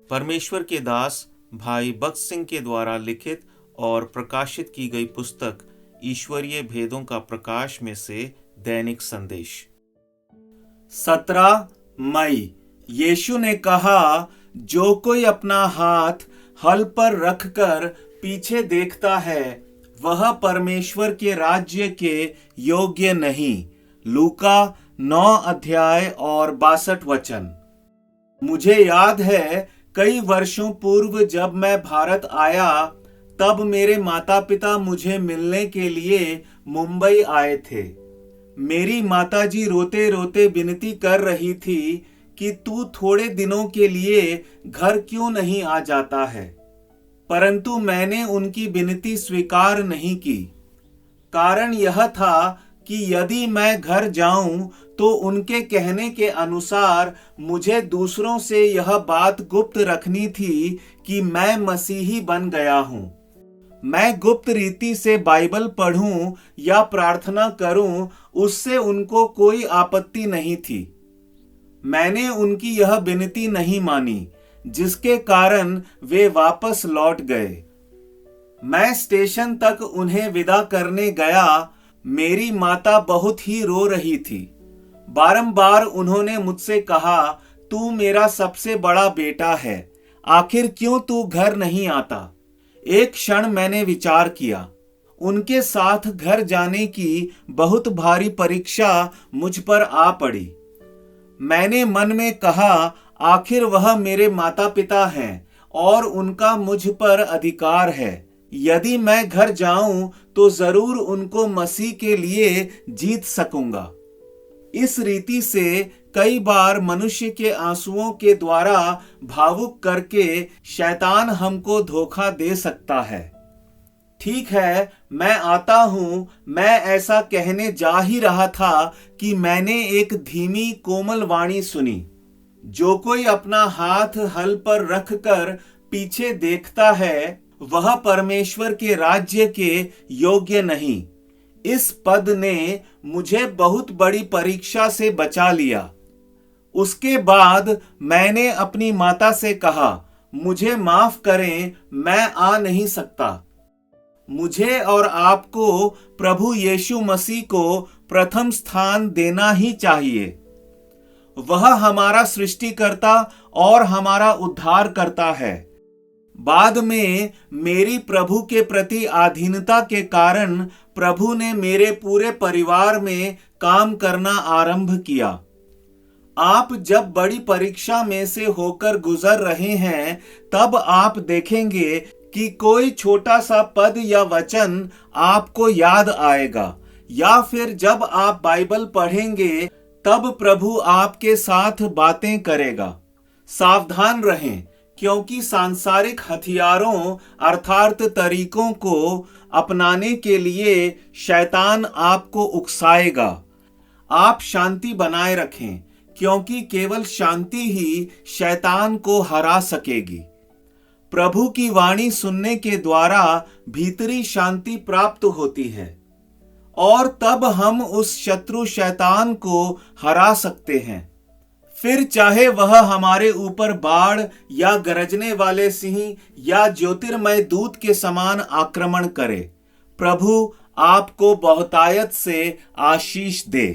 परमेश्वर के दास भाई बख्श सिंह के द्वारा लिखित और प्रकाशित की गई पुस्तक ईश्वरीय भेदों का प्रकाश में से दैनिक संदेश। 17 मई। यीशु ने कहा, जो कोई अपना हाथ हल पर रखकर पीछे देखता है वह परमेश्वर के राज्य के योग्य नहीं। लूका 9 अध्याय और 62 वचन। मुझे याद है कई वर्षों पूर्व जब मैं भारत आया तब मेरे माता पिता मुझे मिलने के लिए मुंबई आए थे। मेरी माताजी रोते रोते विनती कर रही थी कि तू थोड़े दिनों के लिए घर क्यों नहीं आ जाता है, परंतु मैंने उनकी विनती स्वीकार नहीं की। कारण यह था कि यदि मैं घर जाऊं तो उनके कहने के अनुसार मुझे दूसरों से यह बात गुप्त रखनी थी कि मैं मसीही बन गया हूं। मैं गुप्त रीति से बाइबल पढ़ूं या प्रार्थना करूं, उससे उनको कोई आपत्ति नहीं थी। मैंने उनकी यह विनती नहीं मानी, जिसके कारण वे वापस लौट गए। मैं स्टेशन तक उन्हें विदा करने गया। मेरी माता बहुत ही रो रही थी। बारंबार उन्होंने मुझसे कहा, तू मेरा सबसे बड़ा बेटा है, आखिर क्यों तू घर नहीं आता। एक क्षण मैंने विचार किया। उनके साथ घर जाने की बहुत भारी परीक्षा मुझ पर आ पड़ी। मैंने मन में कहा, आखिर वह मेरे माता पिता हैं और उनका मुझ पर अधिकार है। यदि मैं घर जाऊं तो जरूर उनको मसीह के लिए जीत सकूंगा। इस रीति से कई बार मनुष्य के आंसुओं के द्वारा भावुक करके शैतान हमको धोखा दे सकता है। ठीक है, मैं आता हूं। मैं ऐसा कहने जा ही रहा था कि मैंने एक धीमी कोमल वाणी सुनी, जो कोई अपना हाथ हल पर रखकर पीछे देखता है वह परमेश्वर के राज्य के योग्य नहीं। इस पद ने मुझे बहुत बड़ी परीक्षा से बचा लिया। उसके बाद मैंने अपनी माता से कहा, मुझे माफ करें, मैं आ नहीं सकता। मुझे और आपको प्रभु यीशु मसीह को प्रथम स्थान देना ही चाहिए। वह हमारा सृष्टिकर्ता और हमारा उद्धार करता है। बाद में मेरी प्रभु के प्रति अधीनता के कारण प्रभु ने मेरे पूरे परिवार में काम करना आरंभ किया। आप जब बड़ी परीक्षा में से होकर गुजर रहे हैं तब आप देखेंगे कि कोई छोटा सा पद या वचन आपको याद आएगा, या फिर जब आप बाइबल पढ़ेंगे तब प्रभु आपके साथ बातें करेगा। सावधान रहें, क्योंकि सांसारिक हथियारों अर्थात तरीकों को अपनाने के लिए शैतान आपको उकसाएगा। आप शांति बनाए रखें, क्योंकि केवल शांति ही शैतान को हरा सकेगी। प्रभु की वाणी सुनने के द्वारा भीतरी शांति प्राप्त होती है और तब हम उस शत्रु शैतान को हरा सकते हैं। फिर चाहे वह हमारे ऊपर बाढ़ या गरजने वाले सिंह या ज्योतिर्मय दूत के समान आक्रमण करे, प्रभु आपको बहुतायत से आशीष दे।